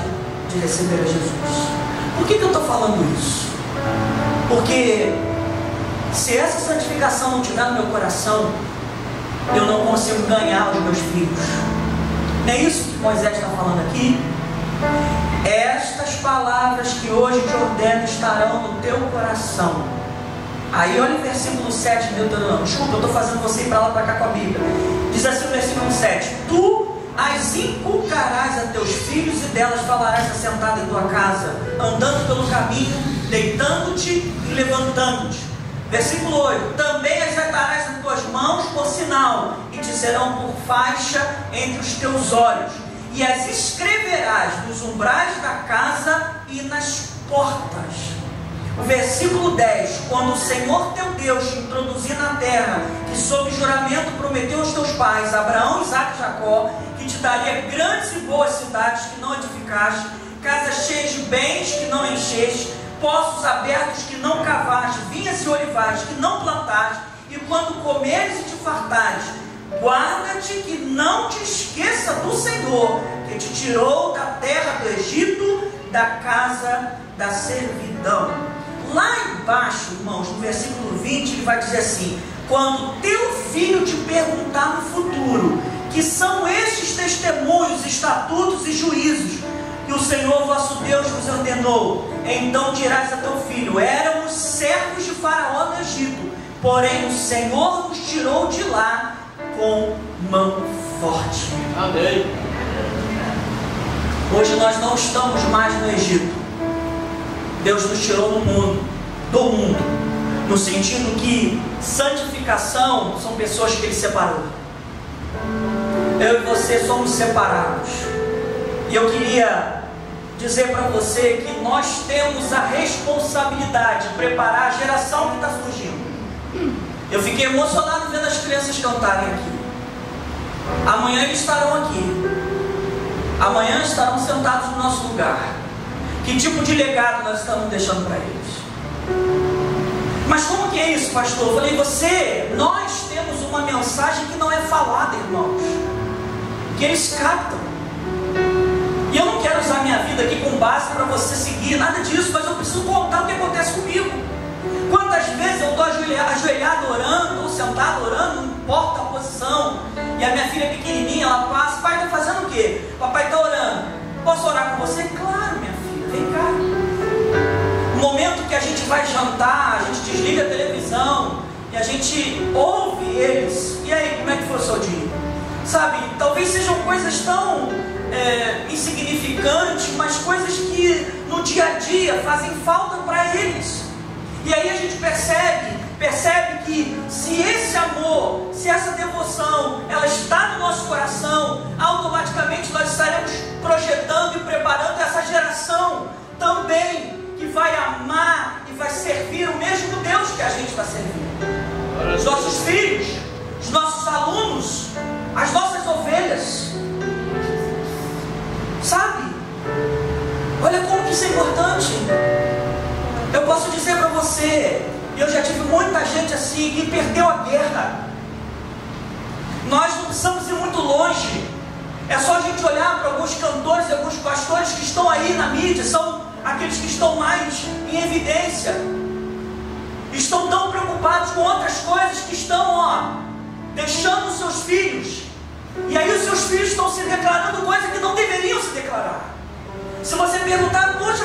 de receber a Jesus. Por que eu estou falando isso? Porque se essa santificação não estiver no meu coração, eu não consigo ganhar os meus filhos. Não é isso que Moisés está falando aqui? Estas palavras que hoje te ordeno estarão no teu coração. Aí olha o versículo 7 de Deuteronômio. Desculpa, eu estou fazendo você ir para lá para cá com a Bíblia. Diz assim o versículo 7: tu as inculcarás a teus filhos, e delas falarás assentado em tua casa, andando pelo caminho, deitando-te e levantando-te. Versículo 8: também as atarás nas tuas mãos por sinal, e te serão por faixa entre os teus olhos, e as escreverás nos umbrais da casa e nas portas. O versículo 10: quando o Senhor teu Deus te introduzir na terra, que sob juramento prometeu aos teus pais, Abraão, Isaque e Jacó, que te daria grandes e boas cidades que não edificaste, casas cheias de bens que não encheste, poços abertos que não cavaste, vinhas e olivais que não plantaste, e quando comeres e te fartares, guarda-te que não te esqueça do Senhor, que te tirou da terra do Egito, da casa da servidão. Lá embaixo, irmãos, no versículo 20, ele vai dizer assim: quando teu filho te perguntar no futuro, que são estes testemunhos, estatutos e juízos que o Senhor vosso Deus vos ordenou, então dirás a teu filho: éramos servos de Faraó no Egito, porém o Senhor nos tirou de lá com mão forte.
Amém.
Hoje nós não estamos mais no Egito. Deus nos tirou do mundo, no sentido que santificação são pessoas que Ele separou. Eu e você somos separados. E eu queria dizer para você que nós temos a responsabilidade de preparar a geração que está surgindo. Eu fiquei emocionado vendo as crianças cantarem aqui. Amanhã eles estarão aqui. Amanhã estarão sentados no nosso lugar. Que tipo de legado nós estamos deixando para eles? Mas como que é isso, pastor? Eu falei: nós temos uma mensagem que não é falada, irmãos, que eles captam. E eu não quero usar minha vida aqui com base para você seguir, nada disso, mas eu preciso contar o que acontece comigo. Quantas vezes eu estou ajoelhado orando, ou sentado orando, não importa a posição, e a minha filha pequenininha, ela passa: pai, está fazendo o quê? Papai está orando. Posso orar com você? Claro, minha filha, vem cá. No momento que a gente vai jantar, a gente desliga a televisão e a gente ouve eles. E aí, como é que foi o seu dia? Sabe, talvez sejam coisas tão insignificantes, mas coisas que no dia a dia fazem falta para eles. E aí a gente percebe que se esse amor, se essa devoção, ela está no nosso coração, automaticamente nós estaremos projetando e preparando essa geração também, que vai amar e vai servir o mesmo Deus que a gente está servindo. Os nossos filhos, os nossos alunos, as nossas ovelhas. Sabe? Olha como que isso é importante. Eu posso dizer para você, eu já tive muita gente assim que perdeu a guerra. Nós não precisamos ir muito longe. É só a gente olhar para alguns cantores e alguns pastores que estão aí na mídia, são aqueles que estão mais em evidência. Estão tão preocupados com outras coisas que estão, deixando os seus filhos. E aí os seus filhos estão se declarando coisas que não deveriam se declarar. Se você perguntar: poxa,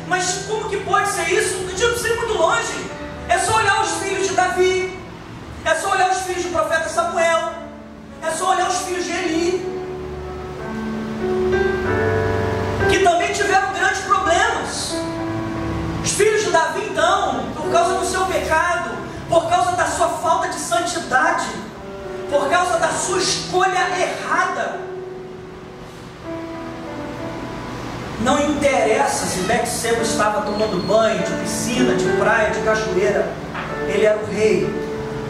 mas como que pode ser isso? Não precisa ir muito longe. É só olhar os filhos de Davi. É só olhar os filhos do profeta Samuel. É só olhar os filhos de Eli, que também tiveram grandes problemas. Os filhos de Davi, então, por causa do seu pecado, por causa da sua falta de santidade, por causa da sua escolha errada, não interessa se Betseba estava tomando banho de piscina, de praia, de cachoeira, ele era o rei,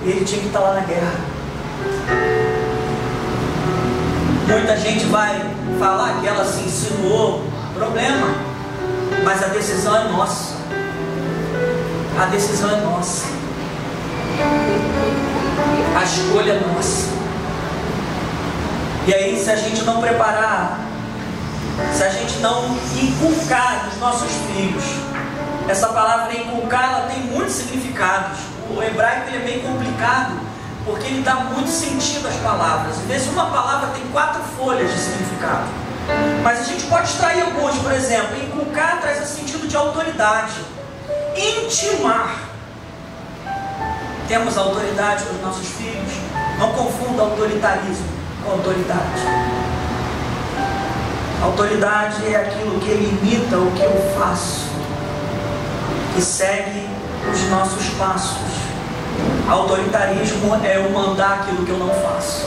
e ele tinha que estar lá na guerra. Muita gente vai falar que ela se insinuou, problema, mas a decisão é nossa. A decisão é nossa. A escolha é nossa. E aí, se a gente não preparar, se a gente não inculcar nos nossos filhos, essa palavra inculcar, ela tem muitos significados. O hebraico ele é bem complicado, porque ele dá muito sentido às palavras. Às vezes uma palavra tem 4 folhas de significado, mas a gente pode extrair alguns. Por exemplo, inculcar traz o sentido de autoridade. Intimar. Temos autoridade com os nossos filhos. Não confunda autoritarismo com autoridade. Autoridade é aquilo que imita o que eu faço, que segue os nossos passos. Autoritarismo é eu mandar aquilo que eu não faço.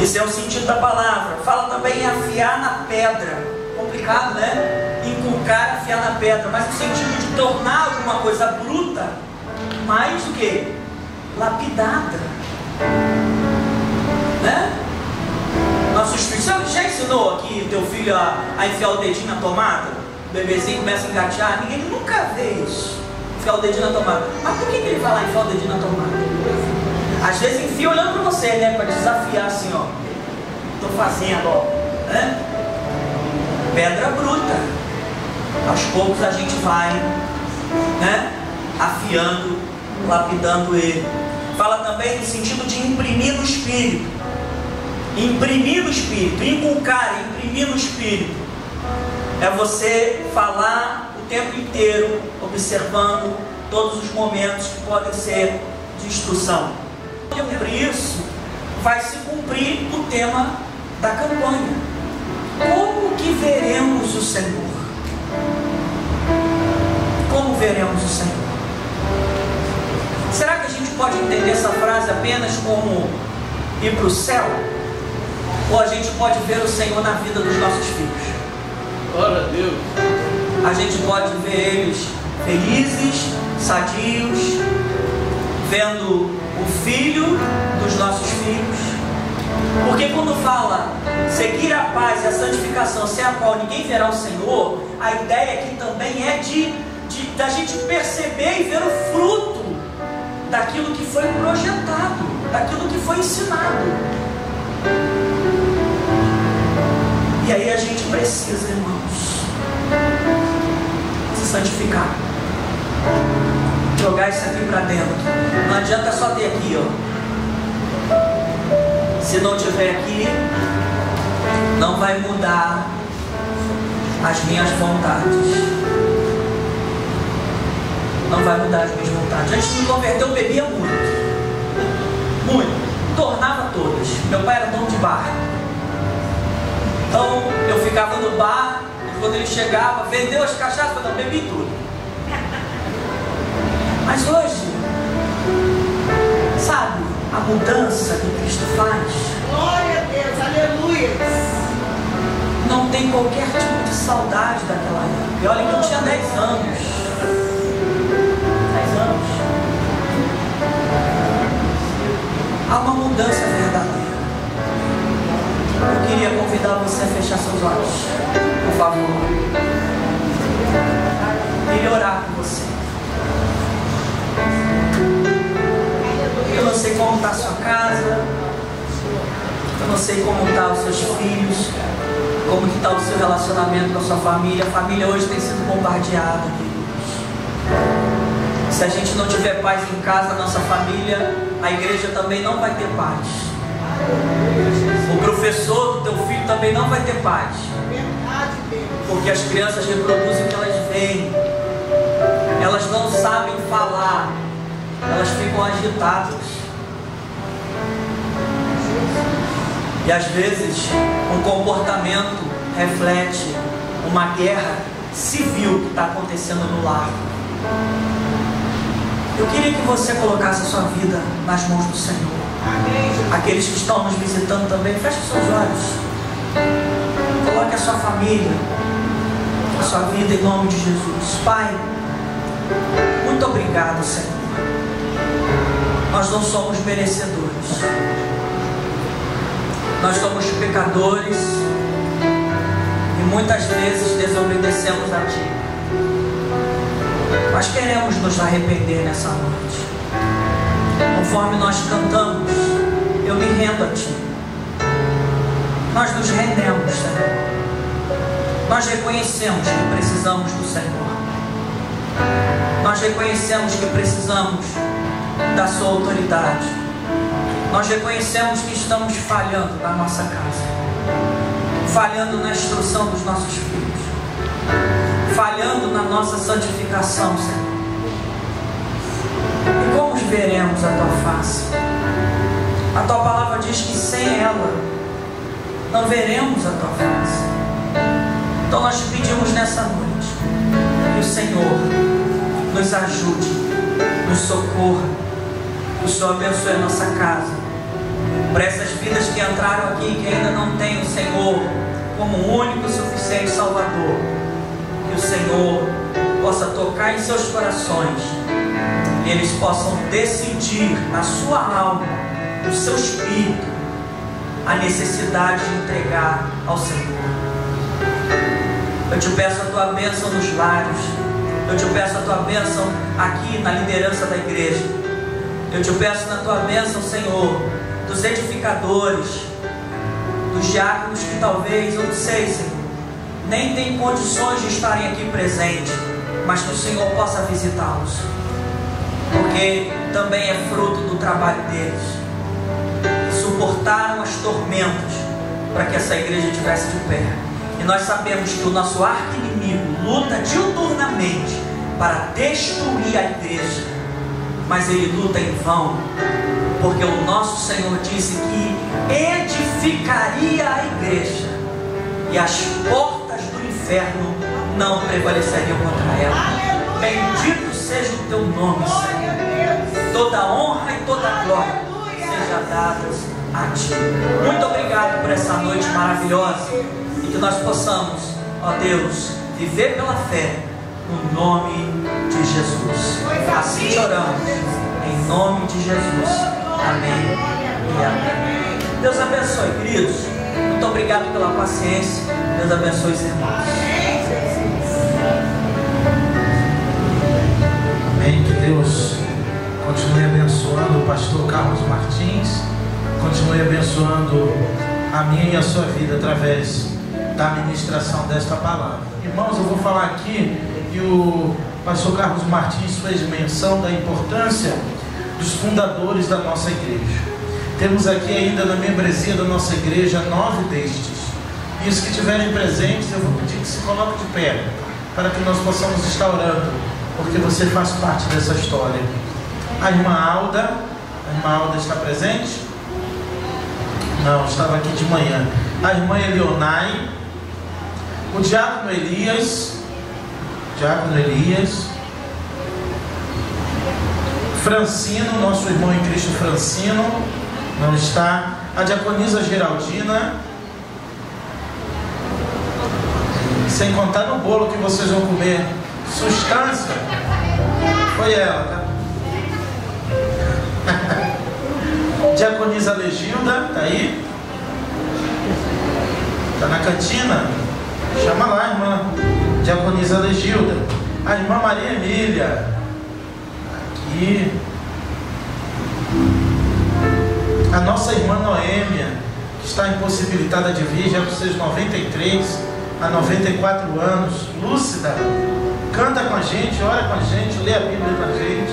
Esse é o sentido da palavra. Fala também em afiar na pedra. Complicado, né? Inculcar, afiar na pedra, mas no sentido de tornar alguma coisa bruta mais o que? Lapidada, né? Nossos filhos, você já ensinou aqui teu filho a enfiar o dedinho na tomada? O bebezinho começa a engatear, ninguém nunca fez enfiar o dedinho na tomada. Mas por que ele vai lá enfiar o dedinho na tomada? Às vezes enfia olhando para você, né? Para desafiar assim, ó. Estou fazendo, ó. Né? Pedra bruta. Aos poucos a gente vai, né? Afiando, lapidando ele. Fala também no sentido de imprimir no espírito. Imprimir no espírito, inculcar, imprimir no espírito. É você falar o tempo inteiro, observando todos os momentos que podem ser de instrução. Por isso, vai se cumprir o tema da campanha. Como que veremos o Senhor? Como veremos o Senhor? Será que a gente pode entender essa frase apenas como ir para o céu? Ou a gente pode ver o Senhor na vida dos nossos filhos?
Glória a Deus.
A gente pode ver eles felizes, sadios, vendo o filho dos nossos filhos. Porque quando fala seguir a paz e a santificação, sem a qual ninguém verá o Senhor, a ideia aqui também é da gente perceber e ver o fruto daquilo que foi projetado, daquilo que foi ensinado. E aí a gente precisa, irmãos, se santificar, jogar isso aqui para dentro. Não adianta só ter aqui, ó. Se não tiver aqui, não vai mudar as minhas vontades. Não vai mudar as minhas vontades. Antes de me converter, eu bebia muito, tornava todas. Meu pai era dono de bar, então eu ficava no bar e quando ele chegava, vendeu as cachaças, eu não bebi tudo. Mas hoje, sabe, a mudança que Cristo faz,
Glória a Deus, aleluia.
não tem qualquer tipo de saudade daquela época. E olha que eu tinha 10 anos. 10 anos. Há uma mudança verdadeira. Eu queria convidar você a fechar seus olhos, por favor. Eu queria orar por você. Eu não sei como está a sua casa, eu não sei como estão os seus filhos, como que está o seu relacionamento com a sua família. A família hoje tem sido bombardeada, queridos. Se a gente não tiver paz em casa, a nossa família, a igreja também não vai ter paz. O professor do teu filho também não vai ter paz. Porque as crianças reproduzem o que elas veem. Elas não sabem falar, elas ficam agitadas. E às vezes um comportamento reflete uma guerra civil que está acontecendo no lar. Eu queria que você colocasse a sua vida nas mãos do Senhor. Aqueles que estão nos visitando também, feche seus olhos. Coloque a sua família, a sua vida em nome de Jesus. Pai, muito obrigado, Senhor. Nós não somos merecedores. Nós somos pecadores e muitas vezes desobedecemos a Ti. Mas queremos nos arrepender nessa noite. Conforme nós cantamos, eu me rendo a Ti. Nós nos rendemos, Senhor. Nós reconhecemos que precisamos do Senhor. Nós reconhecemos que precisamos da Sua autoridade. Nós reconhecemos que estamos falhando na nossa casa, falhando na instrução dos nossos filhos, falhando na nossa santificação, Senhor. E como veremos a Tua face? A Tua palavra diz que sem ela não veremos a Tua face. Então nós te pedimos nessa noite que o Senhor nos ajude, nos socorra, que o Senhor abençoe a nossa casa. Para essas vidas que entraram aqui, que ainda não têm o Senhor como o único e suficiente Salvador, que o Senhor possa tocar em seus corações e eles possam decidir na sua alma, no seu espírito, a necessidade de entregar ao Senhor. Eu te peço a Tua bênção nos lares, eu te peço a Tua bênção aqui na liderança da igreja. Eu te peço na tua bênção, Senhor, dos edificadores, dos diáconos que talvez, eu não sei, Senhor, nem tem condições de estarem aqui presentes, mas que o Senhor possa visitá-los, porque também é fruto do trabalho deles, que suportaram as tormentas para que essa igreja estivesse de pé. E nós sabemos que o nosso arqui-inimigo luta diuturnamente para destruir a igreja, mas ele luta em vão, porque o nosso Senhor disse que edificaria a igreja e as portas do inferno não prevaleceriam contra ela. Bendito seja o teu nome, Senhor. Toda honra e toda glória seja dadas a ti. Muito obrigado por essa noite maravilhosa e que nós possamos, ó Deus, viver pela fé no nome de Jesus. Assim te oramos, em nome de Jesus. Amém e amém. Deus abençoe, queridos. Muito obrigado pela paciência. Deus abençoe os irmãos.
Amém. Que Deus continue abençoando o pastor Carlos Martins, continue abençoando a minha e a sua vida através da ministração desta palavra. Irmãos, eu vou falar aqui que o pastor Carlos Martins fez menção da importância dos fundadores da nossa igreja. Temos aqui ainda na membresia da nossa igreja 9 destes. E os que estiverem presentes, eu vou pedir que se coloquem de pé, para que nós possamos estar orando, porque você faz parte dessa história. A irmã Alda está presente? Não, estava aqui de manhã. A irmã Elionai, o diácono Elias, Francino, nosso irmão em Cristo Francino, não está. A diaconisa Geraldina, sem contar no bolo que vocês vão comer, sustância, foi ela, tá? Diaconisa Legilda, tá aí? Tá na cantina? Chama lá, irmã Diaconisa Legilda. A irmã Maria Emília, aqui. A nossa irmã Noêmia, que está impossibilitada de vir, já com seus 93 a 94 anos, lúcida, canta com a gente, ora com a gente, lê a Bíblia com a gente.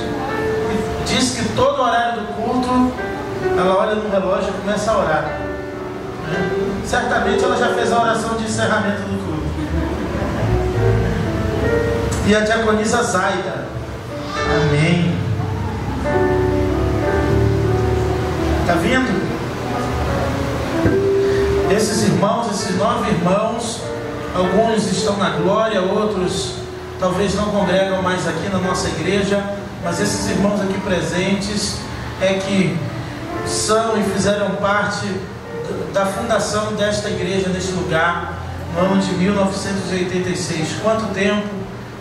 E diz que todo horário do culto, ela olha no relógio e começa a orar, né? Certamente ela já fez a oração de encerramento do culto. E a diaconisa Zaida, amém. Está vindo? Esses irmãos, esses 9 irmãos, alguns estão na glória, outros talvez não congregam mais aqui na nossa igreja, mas esses irmãos aqui presentes é que são e fizeram parte da fundação desta igreja, neste lugar, no ano de 1986. Quanto tempo,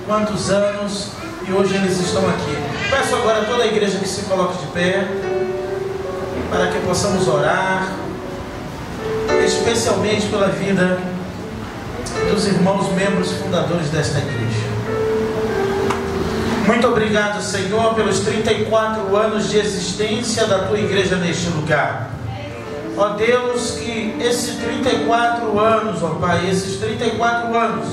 quantos anos, e hoje eles estão aqui. Peço agora a toda a igreja que se coloque de pé, para que possamos orar, especialmente pela vida dos irmãos membros fundadores desta igreja. Muito obrigado, Senhor, pelos 34 anos de existência da tua igreja neste lugar. Ó Deus, que esses 34 anos, ó Pai, esses 34 anos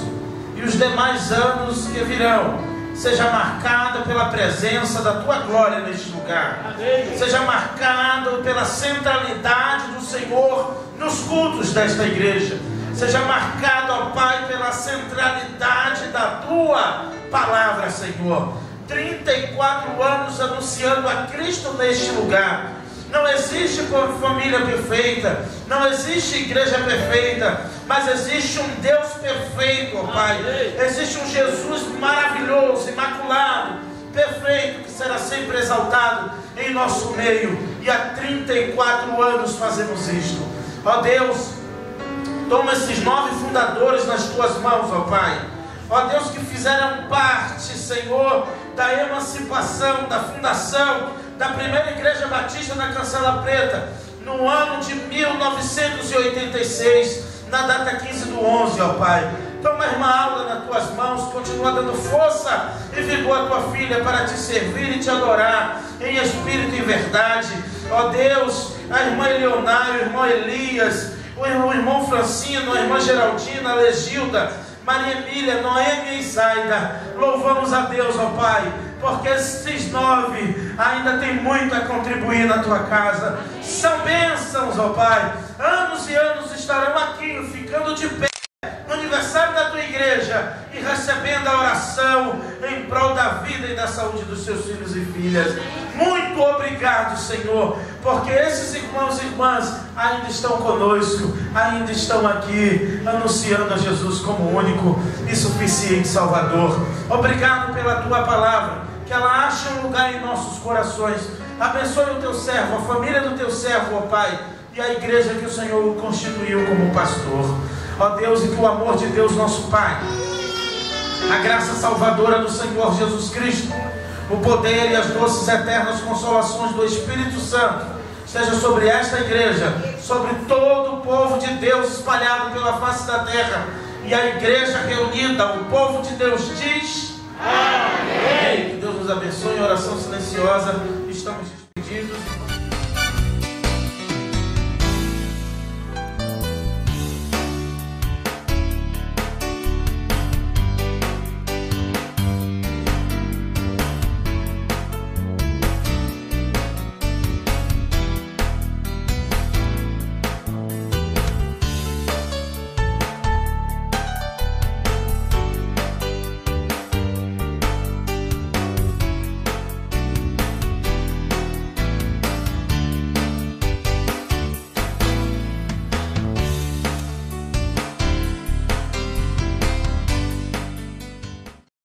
e os demais anos que virão, seja marcado pela presença da tua glória neste lugar. Amém. Seja marcado pela centralidade do Senhor nos cultos desta igreja. Seja marcado, ó Pai, pela centralidade da tua palavra, Senhor. 34 anos anunciando a Cristo neste lugar. Não existe família perfeita, não existe igreja perfeita, mas existe um Deus perfeito, ó Pai. Existe um Jesus maravilhoso, imaculado, perfeito, que será sempre exaltado em nosso meio. E há 34 anos fazemos isto. Ó Deus, toma esses 9 fundadores nas tuas mãos, ó Pai. Ó Deus, que fizeram parte, Senhor, da emancipação, da fundação da primeira igreja batista na Cancela Preta, no ano de 1986, na data 15/11, ó Pai. Toma a irmã Alda nas tuas mãos, continua dando força e vigor à tua filha para te servir e te adorar em espírito e verdade. Ó Deus, a irmã Eleonário, o irmão Elias, o irmão Francino, a irmã Geraldina, a Legilda, Maria Emília, Noêmia e Zaida, louvamos a Deus, ó Pai, porque esses 9 ainda tem muito a contribuir na tua casa. São bênçãos, ó Pai. Anos e anos estarão aqui, ficando de pé no aniversário da tua igreja e recebendo a oração em prol da vida e da saúde dos seus filhos e filhas. Muito obrigado, Senhor, porque esses irmãos e irmãs ainda estão conosco, ainda estão aqui anunciando a Jesus como único e suficiente Salvador. Obrigado pela tua palavra, que ela ache um lugar em nossos corações. Abençoe o teu servo, a família do teu servo, ó Pai, e a igreja que o Senhor constituiu como pastor. Ó Deus, e que o amor de Deus, nosso Pai, a graça salvadora do Senhor Jesus Cristo, o poder e as doces eternas consolações do Espírito Santo esteja sobre esta igreja, sobre todo o povo de Deus espalhado pela face da terra. E a igreja reunida, o povo de Deus diz amém. Que Deus nos abençoe. Em oração silenciosa estamos despedidos.